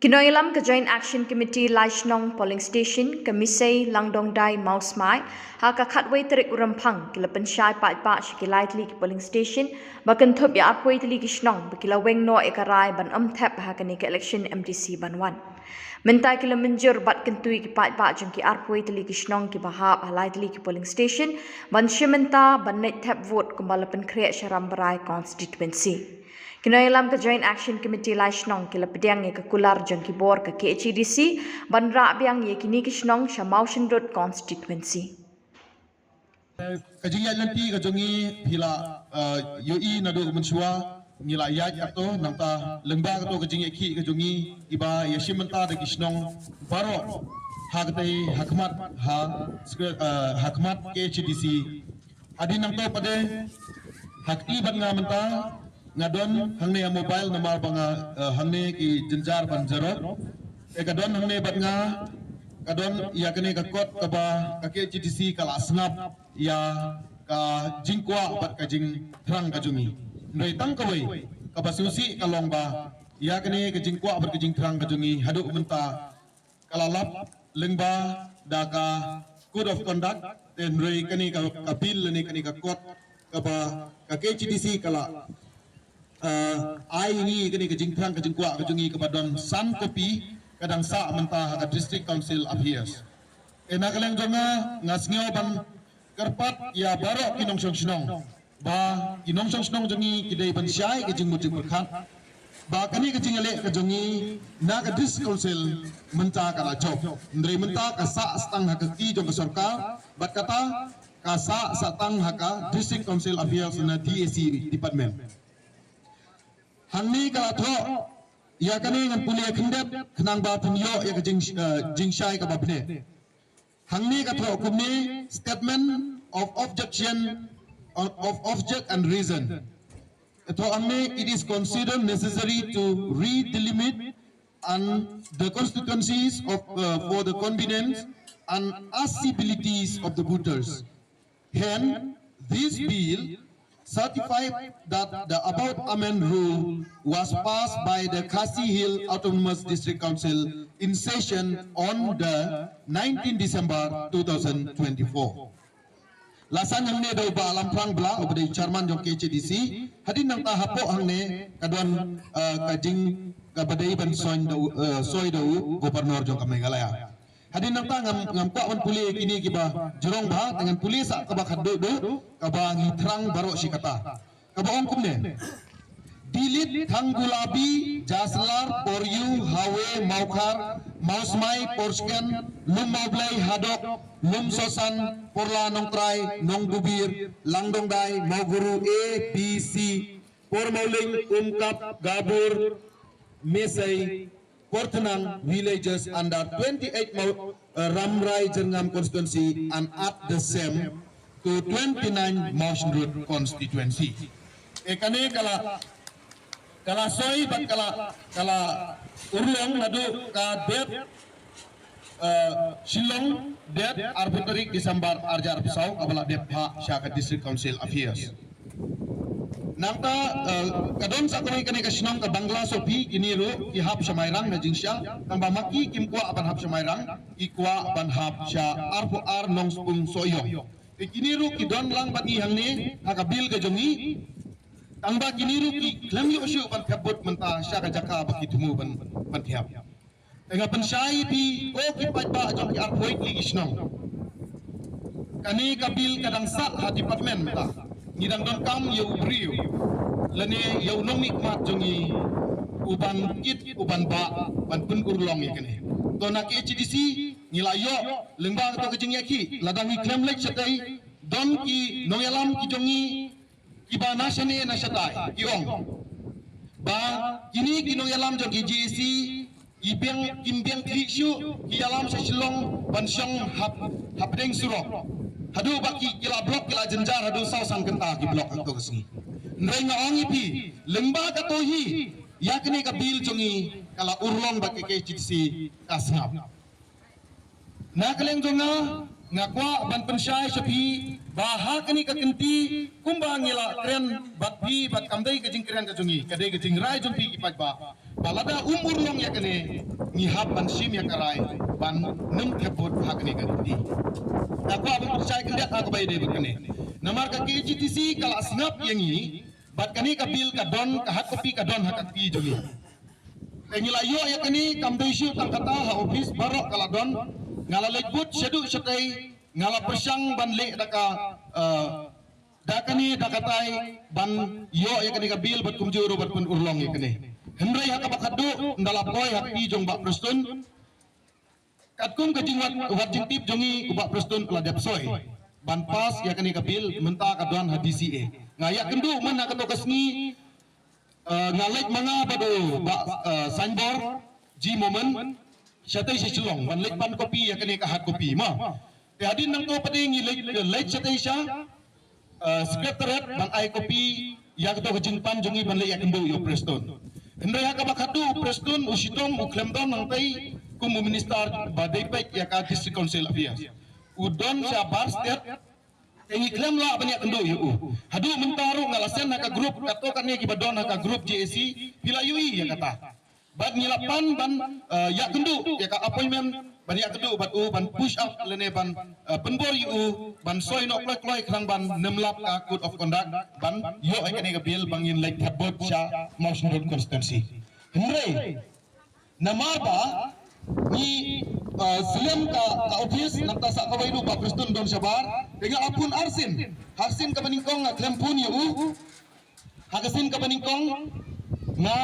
Kinoilam ka Joint Action Committee Laishnong Polling Station Kamisay Langdongdai Mausmai ha ka khatway terik urampang kila pensyai pa shikilai tli ki polling station bakan thop ya apway tli ki shnong bakila weng no ekarai ban thap ha ka ni ka election MDC banwan mentai kila menjur bat kentui ki pa jong ki apway tli ki shnong ki bahap halai tli ki polling station ban shimenta ban net thap vote kumbala pen create sharambarai constituency Kinoilam ka Joint Action Committee Laishnong kila pedang ke kular jong ki bor ka KHDC bandra biang ye kini kishnong sha Mountain Road constituency. Kajingan nanti kajongi pila yoi nado mensua nila yat kato nangta lengba kato kajingi ki kajongi iba yashimenta de kishnong baro hagtai hakmat hakmat KHDC adi nangto pade hakti ban ngamenta ngadon hangne mobile nomor banga hangne ki jenjar ban jarot kadon hangne bat nga kadon ya kene ka kot ka ba ka KHDC kala snap ya ka jingkwa bat ka jing thrang ka jungi noi tang ka wei ka basusi ka long ba ya kene ka jingkwa bat ka jing thrang ka jungi hadu menta kala lap lengba da ka code of conduct den rei kene ka bill ni kene ka kot ka ba ka KHDC kala ai ini kini ke jingkrang ke jingkwa ke jungi kepadon san kopi kadang sa mentah ke district council affairs ena kaleng jonga ngasngeo ban kerpat ya barok kinong song ba kinong song jungi kidai ban syai ke jing muting berkat ba kani ke jingale ke jungi na ke district council mentah kala job ndri mentah ka sa stang ha ke ki jong ke sarkar bat kata ka sa satang ha ka district council affairs na DAC department Hanni ka tho ya kani ngan pulia kendep kenang ba punyo ya ke jingshai ka babne Hanni ka tho kumni statement of objection of object and reason tho anne it is considered necessary to redelimit and the constituencies of for the convenience and accessibilities of the voters hence this bill certified that the above amendment rule was passed by the Khasi Hill Autonomous District Council in session on the 19 December 2024. Lasan yang ne daw ba alam prang bla obday chairman jong KHDC hadin nang tahapo ang ne kadwan kajing kabaday ban soy daw gobernur jong Meghalaya. Hadin nang ngam kwa wan puli kini kiba jurong ba dengan puli sa kaba khaddo kaba ngitrang baro sikata kaba on kumne dilit thang gulabi jaslar poryu hawe maukar mausmai porsken lum maublai hadok lum sosan porla nongtrai nong bubir langdongdai mauguru A B C por mauling umkap gabur mesai Portenang villages under 28 Ramrai Jernam constituency and at the same to 29 Mountain Road constituency. Ekane kala soy bat kala urlong nadu ka det Shillong det arbitrary December arjar pisau kabala det ha syaka district council affairs. Nangta kadon sa kami kani kasinong ka Bangla sopi kiniro ki hap sa mayrang na jingsya tamba maki kimkwa aban hap sa mayrang ikwa aban hap sa arpo ar nong spung soyo kiniro ki don lang bani hangni hakabil ka jongi tamba kiniro ki klamyo syu ban kabot menta sya ka jaka baki tumu ban thiap nga pansai pi o ki patba jong ki arpoit li isnong kani kabil kadang sa ha department ta ngidang don kam yau brio lane yau nong nikmat jongi uban kit uban ba ban pun kurlong yakene to na KHDC nilayo lengba to kejing yaki ladang iklam lek satai don ki noyalam ki jongi ki ba nasane na satai kiong ba kini ki noyalam jongi GAC ibeng kimbeng krisyu ki alam sa silong ban syong hapdeng surok hadu baki kila blok kila jenjar hadu sausan kenta ki blok to kesni ndai nga ongi pi lengba ka tohi yakni ka bil jongi kala urlong baki KHDC kasngap na kaleng jonga ngakwa ban pensyai sapi baha kani ka kenti kumba ngila kren bat pi bat kamdai ka jing kren ka jongi kadai ka jing rai jong pi ki pajba balada urlong ya kene ngihap ban sim ya karai ban nem thepot hak ni ganti aku abang percaya kendak aku bayi deh begini namar ka KGTC kala snap yang ini bat kani ka bil ka don ka hak kopi ka don hak pi jogi ngila yo ya kani kam do isu tang kata ha office barok kala don ngala lekbut sedu setai ngala persang ban le daka dakani dakatai ban yo ya kani ka bil bat kumjuru bat pun urlong ya kani hendrai hak bakadu ndala boy hak pi jong bak prestun katkum kajing wat jintip jongi ubak prestun la depsoy ban pas ya kani ka bil menta ka don ha DCA ngaya kendu mana ka to kasni ngalek manga bado ba sanbor ji moment satai si chulong ban lek pan kopi ya kani ka hat kopi ma te hadin nang to pati ngi lek satai sha secretariat ban ai kopi ya ka to kajing pan jongi ban lek ya kendu yo prestun hendai hak bakadu prestun usitong uklemdon nang tai kumu minister badai pek ya ka district council affairs udon sa bar state engi klem la banyak kendo yu hadu mentaru ngalasen ka grup kato kan ni kibadon ka grup JAC pila yui ya kata bad ngilapan ban ya kendo ya ka appointment banyak kendo ban push up lene ban penbor yu ban soy no kloi krang ban nemlap ka code of conduct ban yo ai kan bil bangin like thabot sa motion road constituency hendre namaba ni silam ka office nakta sa kawaidu ba prestun don sabar dengan apun harsin ka baningkong nga klempun yu hagasin ka baningkong na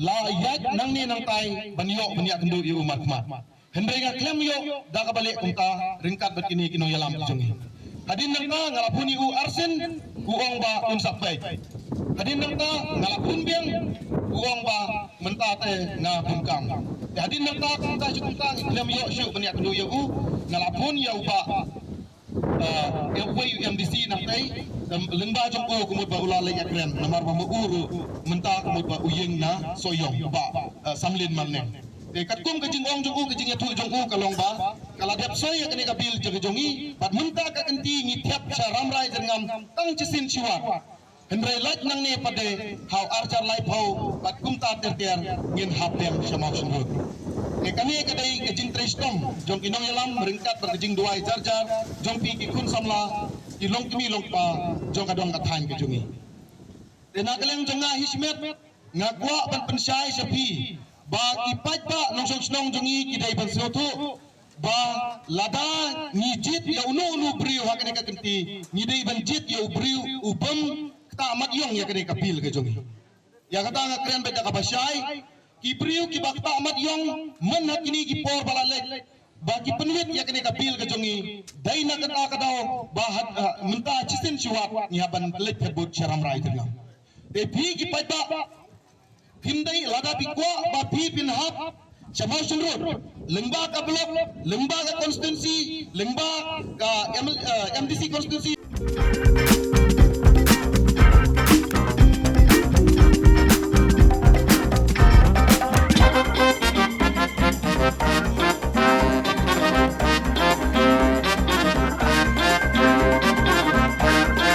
la yag nang ni nang tay banyo banya kendu yu matmat hendai nga klem yo da ka balik kumta ringkat bat kini kino yalam jongi hadin nang ta ngalapun yu arsin uong ba unsapay hadin nang ta ngalapun biang uong ba mentate nga pungkang hadin nang ta kumta jukutang klem yo syu banya kendu yu ngalapun ya uba UMDC nang tay lengba jongko kumut ba ulalay akren namar ba uru menta kumut ba uyeng na soyong ba samlin malneng katkum kajing ong jongko kajing yatu jongko kalong ba kala dep soy kani ka bil jog jongi pat menta ka kenti ngitap sa ramrai jengam tang cisin siwa hendrai laj nang ne pade how archer life how pat kumta tertiar ngin hapem sama surut kami kadai kajing tristom jong inong yalam meringkat berkajing duai jar jong pi kikun samla ilong kimi long pa jong kadong kathan kajungi tenakaleng jonga hismet ngakwa ban pensai sapi ba ipat ba nong sonong jongi kidai ban soto ba lada ngijit ya unu briu hakane ka kenti ngidai ban jit ya briu ubam ta amat yong ya kadai kapil kajungi ya kata ngakren beta kabasai kibriu ki bakta amat yong man hakini ki por balalek bagi penuit ya kini kapil kejongi daina kata kadao bahat menta cisin siwat nyaban lek hebut syaram rai tengam tapi ki pada hindai lada pikwa ba pi pinhap chamau sunrut lengba ka blok lengba ka konstitusi lengba ka MDC konstitusi